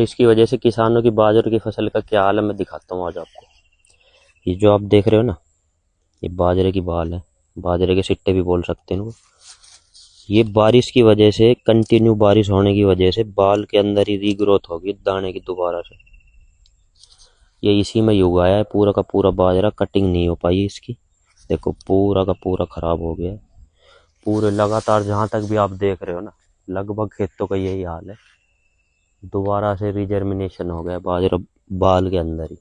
इसकी वजह से किसानों की बाजरे की फसल का क्या हाल है मैं दिखाता हूँ आज आपको। ये जो आप देख रहे हो ना, ये बाजरे की बाल है, बाजरे के सिट्टे भी बोल सकते हैं इनको। ये बारिश की वजह से, कंटिन्यू बारिश होने की वजह से बाल के अंदर ही रीग्रोथ होगी दाने की दोबारा से। ये इसी में ही उगाया है, पूरा का पूरा बाजरा कटिंग नहीं हो पाई इसकी। देखो पूरा का पूरा खराब हो गया है। पूरे लगातार जहां तक भी आप देख रहे हो ना, लगभग खेतों का यही हाल है। दोबारा से रीजर्मिनेशन हो गया बाजरा बाल के अंदर ही।